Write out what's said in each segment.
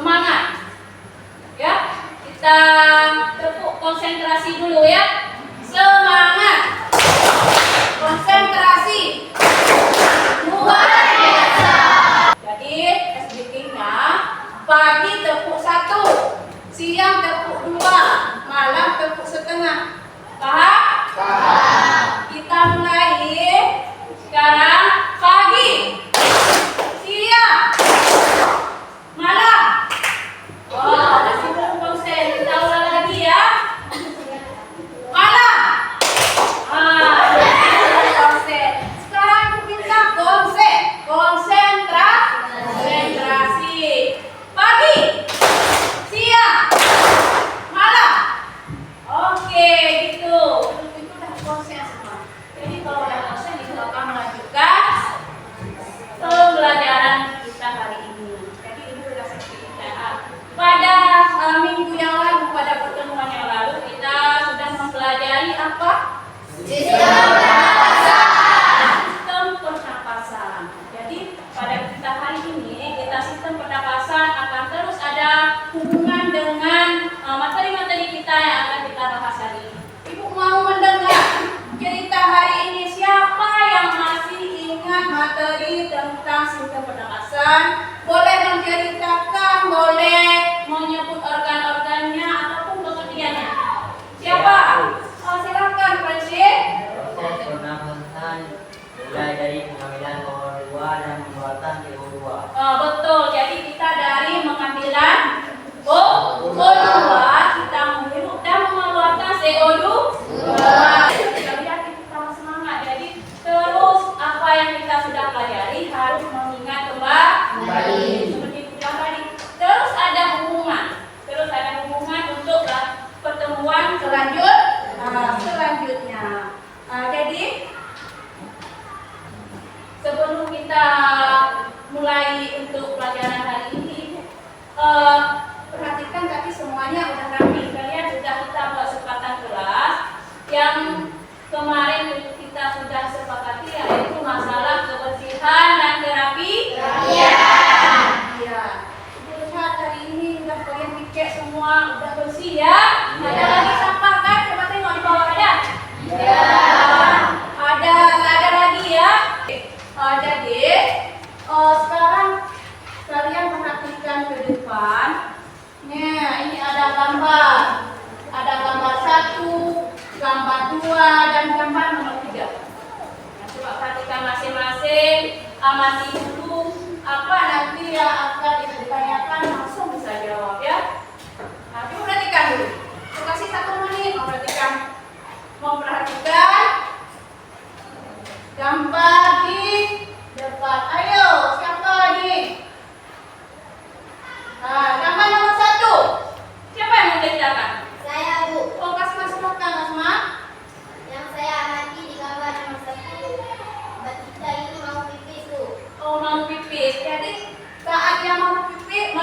Semangat. Ya, kita tepuk konsentrasi dulu ya. Semangat. Konsentrasi. Luar biasa. Jadi SBT-nya pagi tepuk 1, siang tepuk 2, malam tepuk setengah. Paham? Paham. Kita mulai sekarang pagi, siang, malam. Oh, masih belum konsen. Kita ulang lagi ya. Malam. Konsen. Sekarang kita konsentrasi. Pagi, siang, malam. Oke, gitu. Itu udah konsen semua. Jadi kalau udah konsen, itu akan melanjutkan pembelajaran kita hari ini. Jadi ibu sudah sertifikat. Pada minggu yang lalu, pada pertemuan yang lalu, kita sudah mempelajari apa? Sistem pernapasan. Jadi pada kita hari ini, kita sistem pernapasan akan terus ada hubungan dengan materi-materi kita yang akan kita bahas hari ini. Ibu mau mendengar cerita hari ini, siapa yang masih ingat materi tentang sistem pernapasan? Boleh menceritakan, boleh menyebut organ-organnya ataupun pengertiannya. Siapa? Silakan, Presiden. Proses pernapasan mulai dari pengambilan CO2 dan pengeluaran CO2. Betul. Jadi kita dari pengambilan O2, kita menghirup dan mengeluarkan CO2. Kita lihat kita semangat. Jadi terus apa yang kita sudah pelajari harus mengingat kembali. Seperti itu tadi. Terus ada hubungan. Untuk pertemuan selanjutnya. Jadi sebelum kita mulai untuk pelajaran hari ini, perhatikan tadi semuanya udah rapi. Kalian sudah kita buat sepakatan kelas yang kemarin kita sudah sepakati, yaitu masalah kebersihan dan terapi. Iya. Ibu lihat hari ini udah kalian dicek semua udah bersih ya. Ada lagi sampah kan? Coba tengok di bawah ada. Iya. Ada lagi ya. Jadi sekarang kalian perhatikan ke depan. Nah, ini ada gambar. Ada gambar 1, gambar 2, dan gambar nomor 3. Nah, coba perhatikan masing-masing. Amati dulu apa nanti yang akan ditanyakan, langsung bisa jawab ya. Nah, coba perhatikan dulu. Saya kasih 1 menit memperhatikan gambar di depan. Ayo, siapa lagi? Nah, gambar nomor 1. Siapa yang mau ceritakan? Saya, Bu. Oh, Kasma, silakan Kasma. Yang saya amati di gambar nomor 1, Mbak Tita ini mau pipis, Bu. Oh, mau pipis. Jadi saat dia mau pipis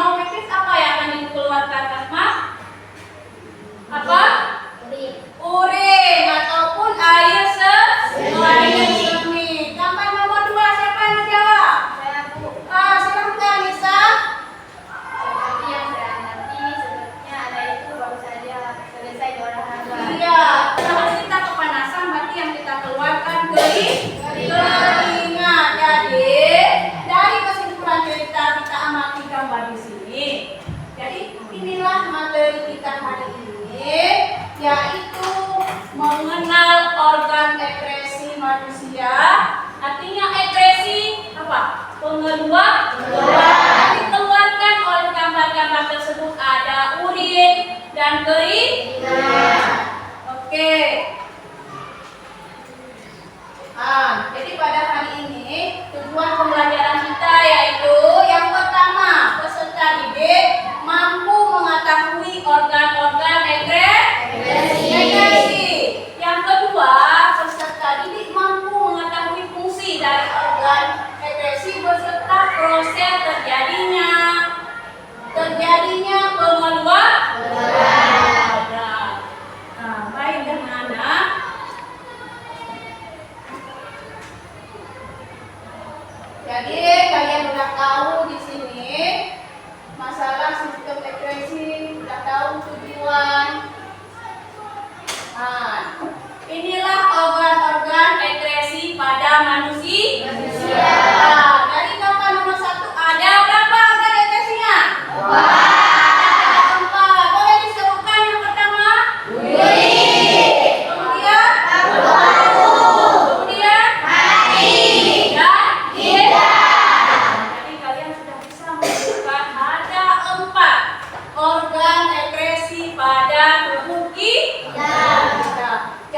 apa yang akan dikeluarkan Kasma? Apa? Urin ataupun air seni. Gambar nomor 2, siapa yang menjawab? Saya, Bu. Silakan Nisa. Seperti yang saya amati, sepertinya ada itu baru saja selesai olahraga. Iya, kalau kita kepanasan berarti yang kita keluarkan keringat. Jadi dari kesimpulan cerita kita amati gambar di sini. Jadi inilah materi kita hari ini, yaitu mengenal organ ekskresi manusia. Artinya ekskresi apa? Pengeluaran. Dikeluarkan oleh gambar-gambar tersebut ada urin dan keringat. Oke. Jadi pada hari ini tujuan pembelajaran kita yaitu yang pertama, peserta didik mampu mengetahui organ-organ ekskresi. Yang kedua, peserta didik mampu mengetahui fungsi dari organ ekskresi beserta proses terjadinya pengeluaran.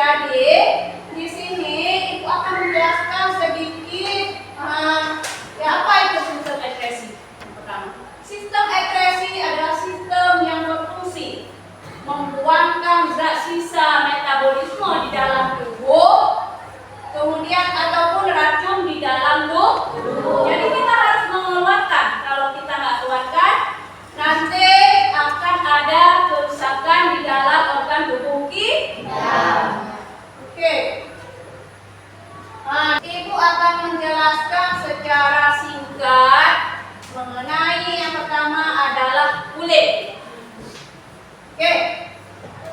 Jadi di sini Ibu akan menjelaskan sedikit ya apa itu sistem ekskresi. Pertama, sistem ekskresi adalah sistem yang berfungsi membuangkan zat sisa metabolisme di dalam tubuh, kemudian ataupun racun di dalam tubuh. Jadi kita harus mengeluarkan. Kalau kita nggak keluarkan, nanti akan ada kerusakan di dalam organ tubuh kita. Oke. Ibu akan menjelaskan secara singkat mengenai yang pertama adalah kulit. Oke.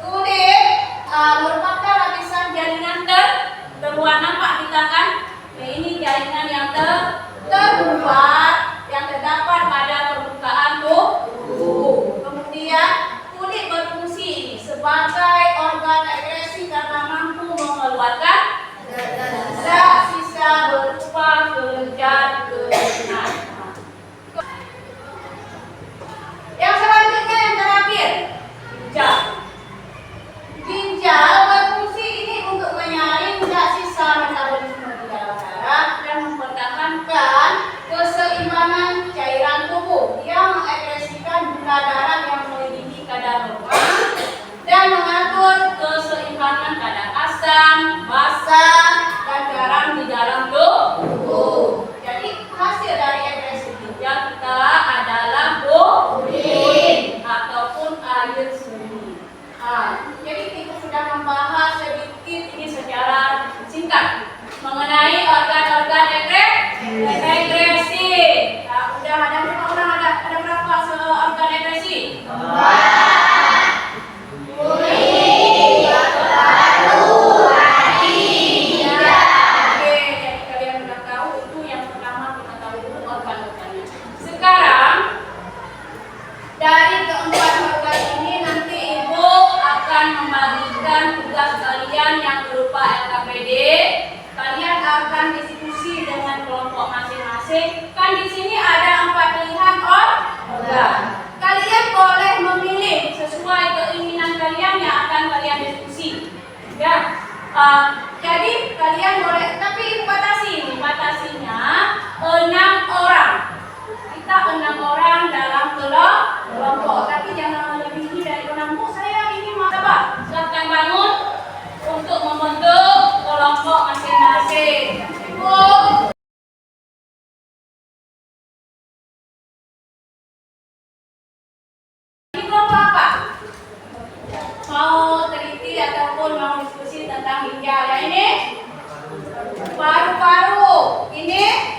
Kulit merupakan lapisan jaringan berwarna Pak kita kan. Nah, ini jaringan yang terbuat yang terdapat pada permukaan tubuh. Kemudian kulit berfungsi sebagai organ ekskresi karena mampu mengeluarkan zat sisa berupa kelenjar keringat. Yang selanjutnya yang terakhir, ginjal. Ginjal berfungsi ini untuk menyaring zat sisa metabolisme di dalam darah dan mempertahankan keseimbangan cairan tubuh. Dia mengekskresikan gula darah yang melebihi kadar normal dan mengatur keseimbangan kadar asam, basa, dan garam di dalam tubuh. Jadi hasil dari ekskresi ginjal kita adalah urin ataupun air seni. Jadi kita sudah membahas sedikit ini secara singkat mengenai organ-organ ekskresi. Udah ada berapa orang? Ada berapa organ ekskresi? Dari keempat organ ini nanti Ibu akan membagikan tugas kalian yang berupa LKPD. Kalian akan diskusi dengan kelompok masing-masing. Kan di sini ada 4 pilihan organ. Kalian boleh memilih sesuai keinginan kalian yang akan kalian diskusi. Ya. Jadi kalian boleh, tapi batasinya 6 orang. Kita 6 orang dalam kelompok, tapi jangan melebihi dari 6. Saya ini mau apa? Silakan bangun untuk membentuk kelompok masing-masing. Ini kelompok apa? Mau teliti ataupun mau diskusi tentang ginjal ya ini? Paru-paru. Ini?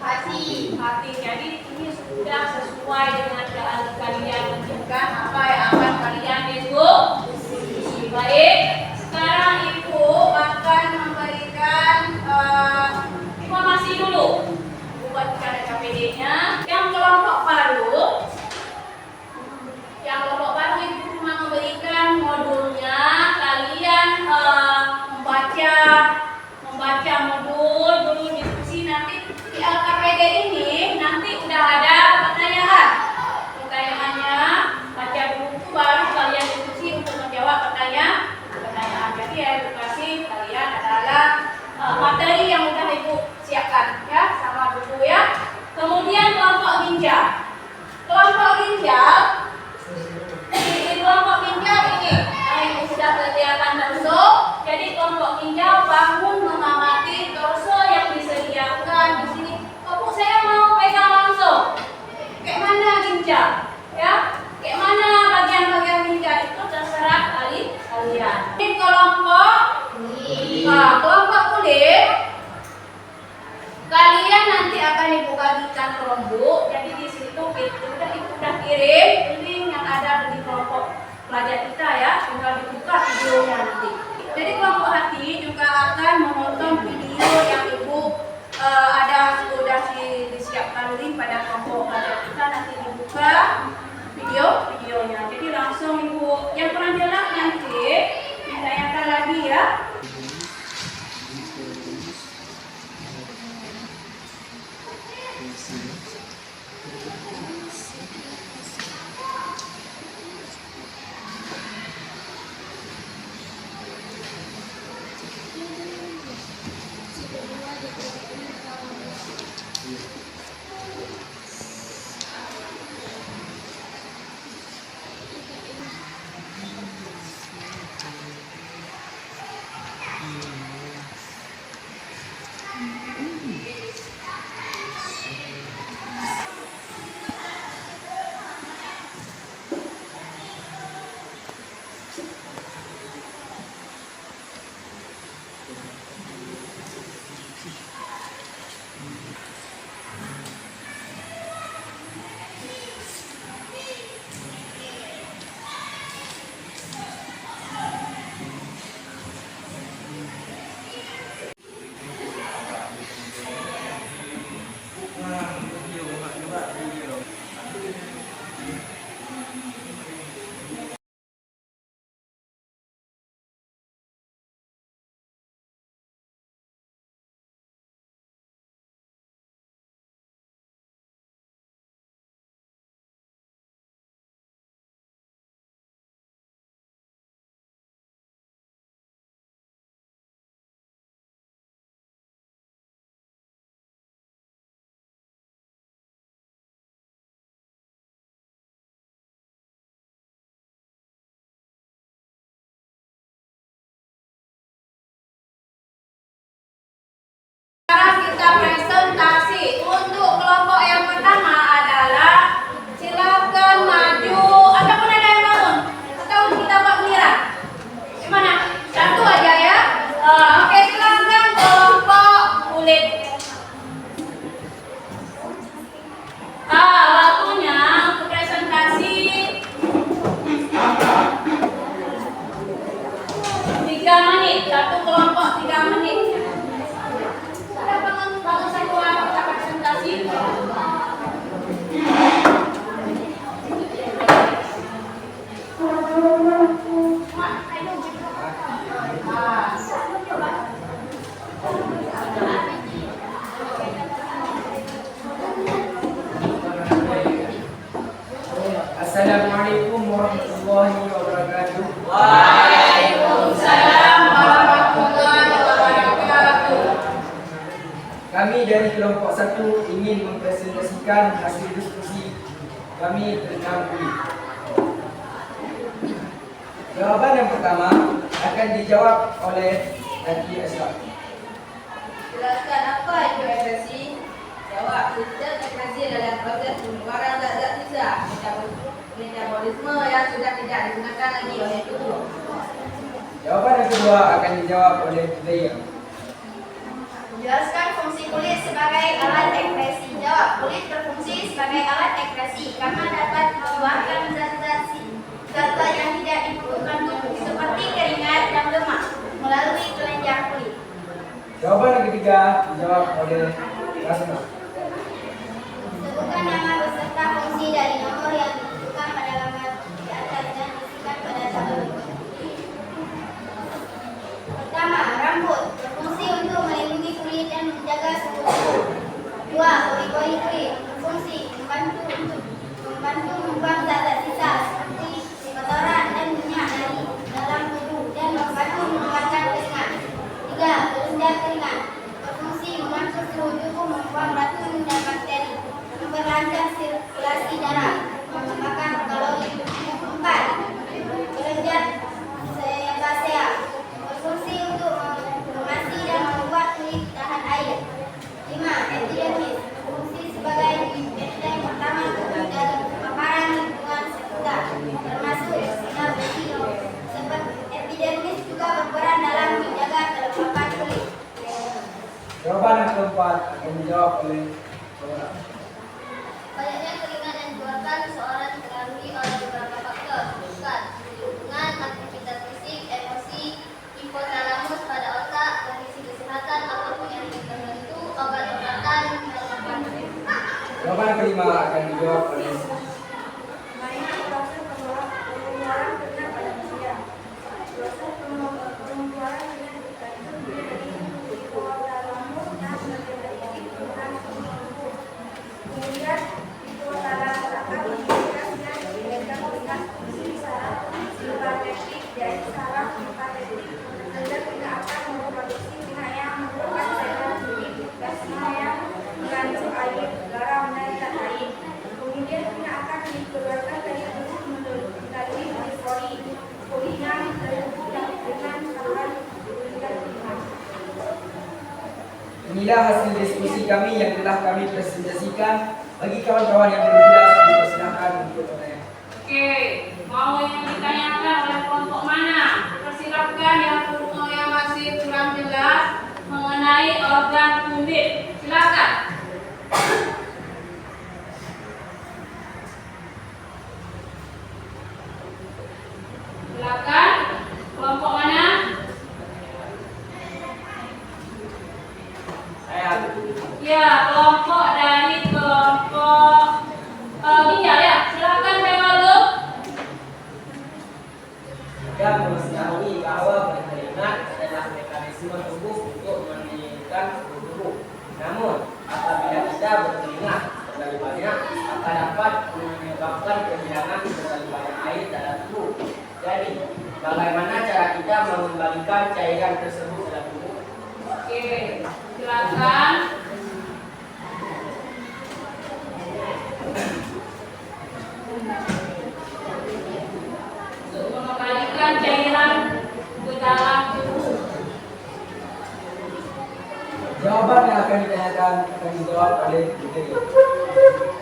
Hati. Jadi ini sudah sesuai dengan keahlian kalian menunjukkan apa yang akan kalian diskusi. Baik, sekarang Ibu akan memberikan informasi dulu buat cara KPD-nya. Yang kelompok baru Ibu cuma memberikan modulnya. Kalian membaca modul dulu diskusi. Nanti di LKPD ini nanti udah ada pertanyaannya, baca buku baru kalian diskusi untuk menjawab pertanyaan. Jadi edukasi kalian adalah materi yang udah Ibu siapkan ya, sama buku ya. Kemudian kelompok ginjal di kelompok ginjal ini Ibu sudah sediakan torso. Jadi kelompok ginjal bangun mengamati torso yang disediakan di sini. Bu, saya mau pegang langsung. Kayak mana ginjal? Ya, kayak mana bagian-bagian ginjal itu terserah kalian. Ini kelompok kulit. Kalian nanti akan Ibu bagikan kelompok. Jadi di situ Ibu udah kirim link yang ada di kelompok pelajar kita ya. Tinggal dibuka videonya nanti. Jadi kelompok hati juga akan menonton video yang Ibu sudah disiapkan link pada kelompok pelajar kita. Nanti dibuka videonya. Jadi langsung Ibu yang kurang jelas nanti ditanyakan lagi ya. Assalamualaikum warahmatullahi wabarakatuh. Waalaikumsalam warahmatullahi wabarakatuh. Kami dari kelompok 1 ingin mempresentasikan hasil diskusi kami tentang kulit. Jawaban yang pertama akan dijawab oleh Nanti Ashraf. Jelaskan apa itu ekspresi? Jawab, sistem ekspresi adalah proses pengeluaran zat-zat sisa metabolisme yang sudah tidak digunakan lagi oleh tubuh. Jawaban yang kedua akan dijawab oleh Zaya. Jelaskan fungsi kulit sebagai alat ekspresi. Jawab, kulit berfungsi sebagai alat ekspresi karena dapat mengeluarkan zat-zat yang tidak dibutuhkan tubuh seperti keringat dan lemak melalui kelenjar kulit. Jawaban yang ketiga dijawab oleh Rasma. Sebutkan nama beserta fungsi dari nomor yang ditunjukkan pada gambar di atas dan isikan pada tabel. Pertama, rambut berfungsi untuk melindungi kulit dan menjaga suhu tubuh. 2. Pori-pori kulit berfungsi membantu membuang zat-zat sisa seperti kotoran dan minyak dari dalam tubuh dan membantu mengeluarkan keringat. 3. Kelenjar keringat berfungsi membantu suhu tubuh membuang racun dan bakteri, memperlancar sirkulasi darah, membakar kalori. 4. Kelenjar sebasea berfungsi untuk mengemasi dan membuat kulit tahan air. 5. Epidermis berfungsi sebagai benteng pertama tubuh dari paparan lingkungan sekitar, termasuk sinar UV. Sebab epidermis juga berperan dalam menjaga kelembapan kulit. Jawaban yang keempat akan dijawab oleh Zora. Banyaknya keringat yang dikeluarkan seseorang dipengaruhi oleh beberapa faktor, bukan lingkungan, aktivitas fisik, emosi, hipotalamus pada otak, kondisi kesehatan ataupun yang tertentu, obat-obatan, dan lain-lain. Jawaban yang kelima akan dijawab oleh Banyak proses pengeluaran keringat pada manusia. Proses pengeluaran keringat itu terdiri dari hipotalamus dan bagian penggunaan tubuh. Kemudian hipotalamus akan mengintegrasikan kelenjar keringat fungsi saraf simpatetik dari saraf simpatetik. Kelenjar keringat akan memproduksi minyak yang merupakan cairan kulit plasma yang mengandung air, garam, dan zat lain. Kemudian keringat akan dikeluarkan dari tubuh melalui pori. Porinya terhubung dengan saluran kelenjar keringat. Inilah hasil diskusi kami yang telah kami presentasikan. Bagi kawan-kawan yang belum jelas, dipersilakan untuk bertanya. Oke, mau yang ditanyakan oleh kelompok mana? Persilakan yang masih kurang jelas mengenai organ kulit. Silakan. Silakan. Kelompok mana? Saya Ya, kelompok dari kelompok ginjal ya. Silakan Pak Malu. Anda mengetahui bahwa berkeringat adalah mekanisme tubuh untuk meningkatkan suhu tubuh. Namun, apabila kita berkeringat terlalu banyak, akan dapat menyebabkan kehilangan terlalu banyak air dalam tubuh. Jadi, bagaimana cara kita mengembalikan cairan tersebut dalam tubuh? Oke, silakan. Untuk mengembalikan cairan ke dalam tubuh. Jawaban yang akan ditanyakan akan dijawab oleh Zaya.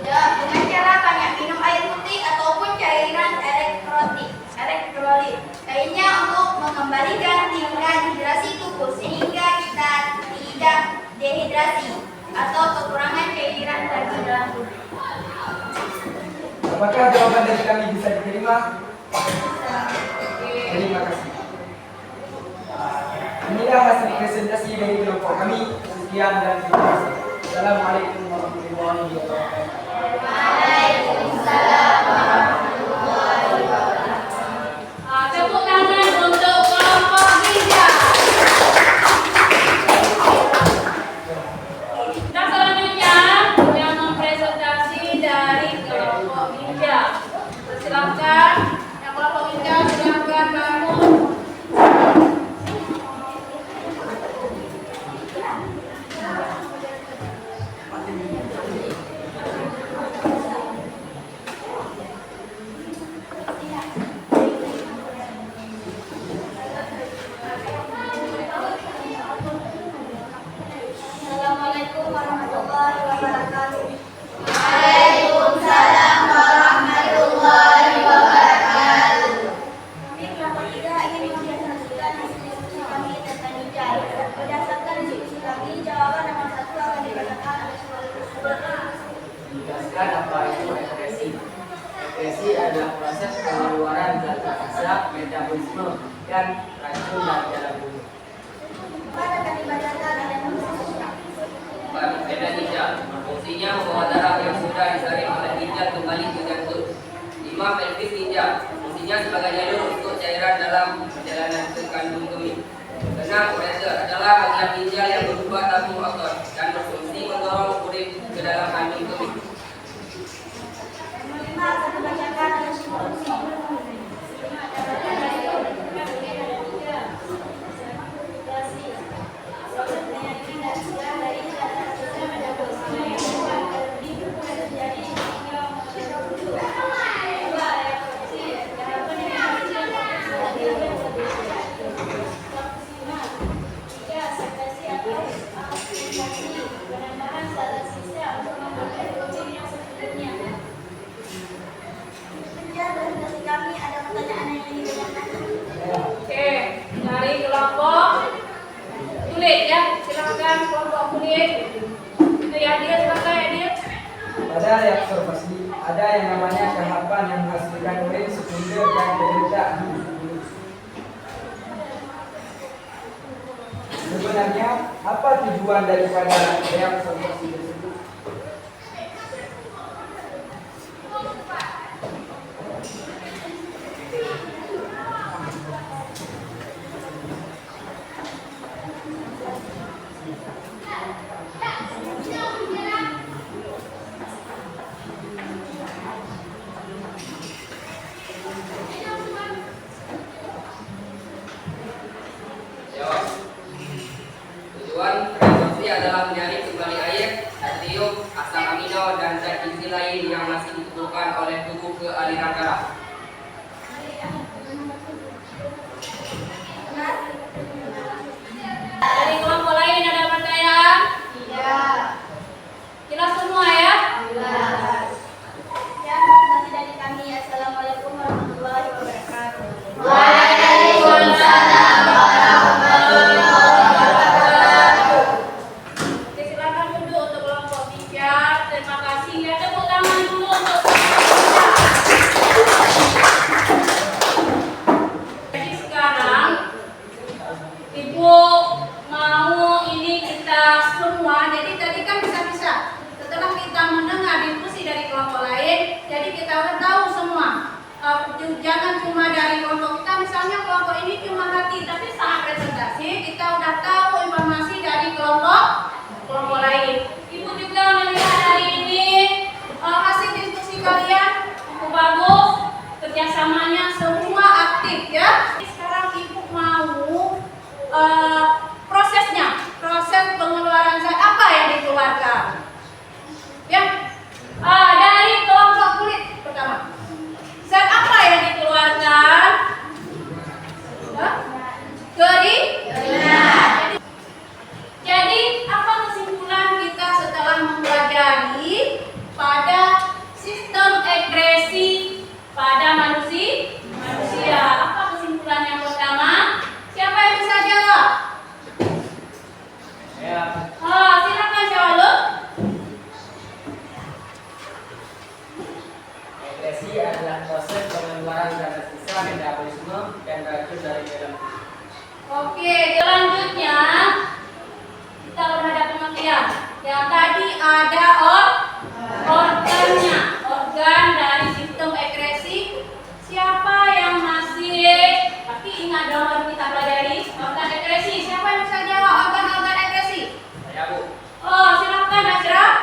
Ya, dengan cara banyak minum air putih ataupun cairan elektrolit lainnya untuk mengembalikan tingkat hidrasi tubuh sehingga kita tidak dehidrasi atau kekurangan cairan lagi dalam tubuh. Apakah jawaban dari kami bisa diterima? Oke. Terima kasih. Inilah hasil presentasi dari kelompok kami. Sekian dan terima kasih. Assalamualaikum warahmatullahi wabarakatuh. Waalaikumsalam. Tepuk tangan untuk kelompok ginjal. Dan selanjutnya yang mempresentasi dari kelompok ginjal. Silakan yang kelompok hijau silakan bangun. Assalamualaikum warahmatullahi wabarakatuh. Waalaikumsalam warahmatullahi wabarakatuh. Kami kelompok 3 ingin mempresentasikan hasil diskusi kami tentang hijab. Berdasarkan diskusi kami, jawaban nomor 1 akan dikatakan oleh seluruh. Jelaskan apa itu ekspresi. Ekspresi adalah proses pengeluaran zat sisa, metabolisme, dan racun dari dalam tubuh. Pada akan dibacakan oleh Faedah hijab, fungsinya membawa darah yang sudah disaring oleh hijab kembali ke jantung. 5. Pelvis hijab, fungsinya sebagai jalur untuk cairan dalam perjalanan ke kandung kemih. 6. Ureter adalah bagian ginjal yang berubah tabung otot dan berfungsi mendorong urin ke dalam kandung kemih. Nomor 5 akan dibacakan oleh seluruh. Kami ada pertanyaan yang ingin ditanyakan. Oke, dari kelompok kulit ya, silakan kelompok kulit. Itu ya dia, silakan ya dia. Pada reabsorpsi ada yang namanya kehapan yang menghasilkan urin sekunder dan terletak di mulut. Sebenarnya apa tujuan daripada reabsorpsi tersebut? Jawab. Tujuan reabsorpsi adalah menyaring kembali air, natrium, asam amino, dan zat gizi lain yang masih dibutuhkan oleh tubuh ke aliran darah. Dari kelompok lain ada pertanyaan? Tidak. Jelas semua ya? Ya, presentasi dari kami. Assalamualaikum warahmatullahi wabarakatuh. Waalaikumsalam warahmatullahi wabarakatuh. Oke, silakan duduk untuk kelompok 3. Terima kasih ya. Tepuk tangan dulu untuk jadi sekarang Ibu mau ini kita semua. Jadi tadi kan bisa-bisa. Setelah kita mendengar diskusi dari kelompok lain, jadi kita udah tahu semua. Jangan cuma dari kelompok kita, misalnya kelompok ini cuma hati, tapi saat presentasi kita udah tahu informasi dari kelompok lain. Ibu juga melihat hari ini hasil diskusi kalian cukup bagus, kerjasamanya semua aktif ya. Sekarang ibu mau proses pengeluaran zat apa yang dikeluarkan? Ya, dari kelompok kulit pertama. Zat apa yang dikeluarkan? Keringat. Jadi apa kesimpulan kita setelah mempelajari pada sistem ekspresi pada manusia? Apa kesimpulan yang pertama? Siapa yang bisa jawab? Ya, Silakan jawab. ekspresi adalah proses pengeluaran zat sisa, metabolisme, dan racun dari dalam tubuh. Oke, selanjutnya kita udah ada pengertian. Yang tadi ada organnya, organ dari sistem ekskresi. Siapa yang masih? Tapi ingat dong baru kita pelajari organ ekskresi. Siapa yang bisa jawab organ-organ ekskresi? Saya Bu. Silakan Ashraf.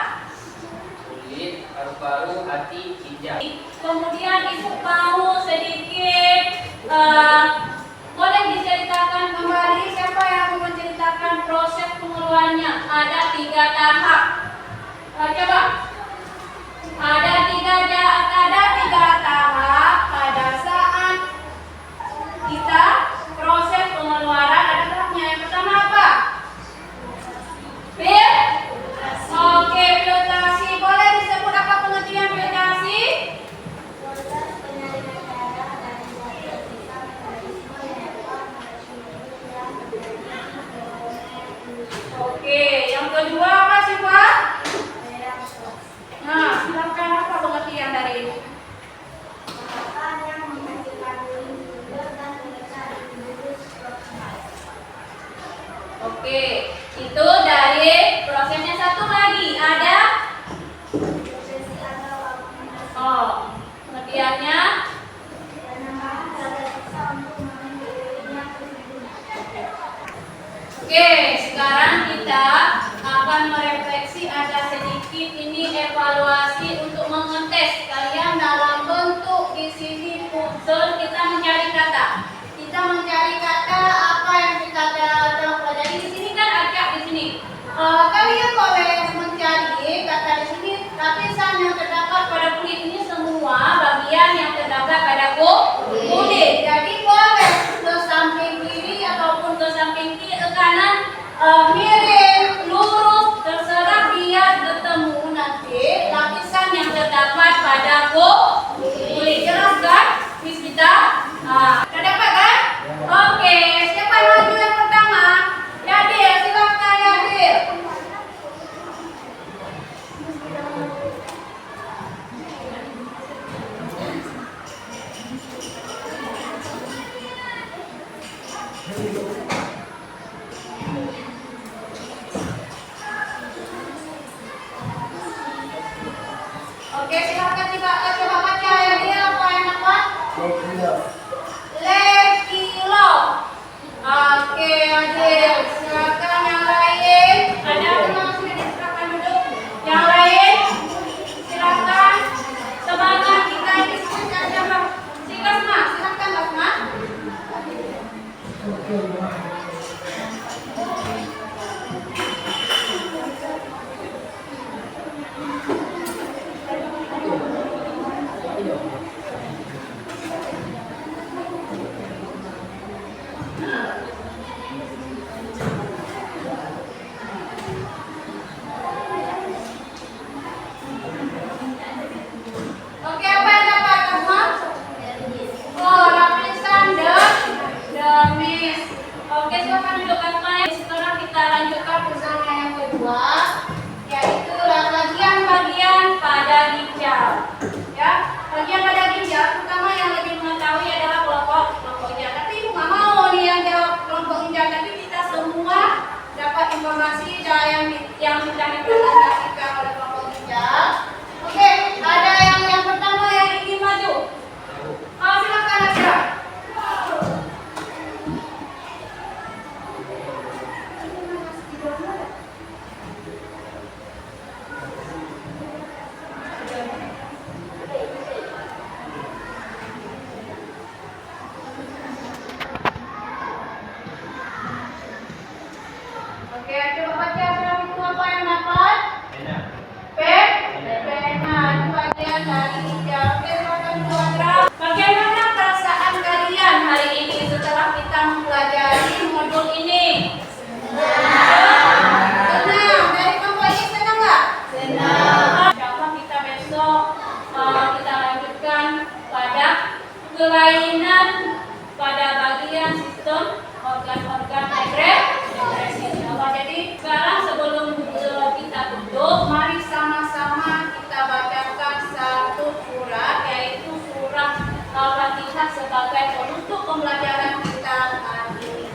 Kulit, paru-paru, hati, ginjal. Kemudian Ibu mau sedikit boleh diceritakan kembali siapa yang mau menceritakan proses pengeluarannya? Ada 3 tahap. Coba. Ada 3 tahap pada saat kita proses pengeluaran. Ada tahapnya. Yang pertama apa? Oke, filtrasi. Boleh disebut apa pengertian filtrasi? Oke, yang kedua apa sih Pak? Nah, silakan apa pengertian dari ini? Oke, itu dari prosesnya. Satu lagi ada. Oh, pengertiannya. Oke, sekarang kita akan merefleksi, ada sedikit ini evaluasi untuk mengetes kalian dalam bentuk di sini puzzle. Kita mencari kata. Kita mencari kata apa yang kita telah pelajari di sini kan acak di sini. Kalian boleh mencari kata di sini, lapisan yang terdapat pada kulit ini semua bagian yang terdapat pada kulit. Jadi boleh ke samping kiri ataupun ke samping kanan, miring, lurus, terserah biar ketemu nanti lapisan yang terdapat pada kulit. Jelas kan? Miss kita? Terdapat kan? Oke, siapa yang maju yang pertama? Yadir, silakan Yadir. Oke, silakan coba baca Yadir, apa yang dapat? Lekilo. Oke, Yadir, silakan yang lain. Ada teman sudah silakan duduk. Yang lain, silakan. Semangat kita ini silakan Basma. Oke, apa yang dapat Basma? Oh, lapisan dermis. Oke, silakan duduk Basma. Sekarang kita lanjutkan puzzle-nya yang kedua, yaitu bagian-bagian pada ginjal. Ya, bagian pada ginjal, terutama yang lebih mengetahui adalah kelompok ginjal. Tapi Ibu nggak mau nih yang jawab kelompok ginjal, tapi kita semua dapat informasi yang sudah dipresentasikan oleh kelompok ginjal. Oke, ada yang pertama yang ingin maju. Silakan Asya. Oke, coba baca surat itu apa yang dapat? Pena. Itu bagian dari ginjal. Oke, silakan Suandra. Bagaimana perasaan kalian hari ini setelah kita mempelajari modul ini? Senang. Dari kelompok ini senang nggak? Senang. Insyaallah kita besok kita lanjutkan pada kelainan pada bagian sistem organ-organ reproduksi. Jadi sekarang sebelum kita tutup, mari sama-sama kita bacakan satu surat, yaitu surat Al-Fatihah sebagai penutup pembelajaran kita hari ini.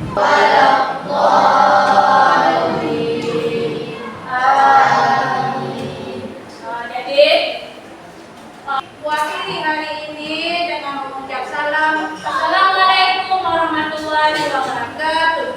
Jadi wakili hari ini dengan mengucap salam. Assalamualaikum warahmatullahi wabarakatuh.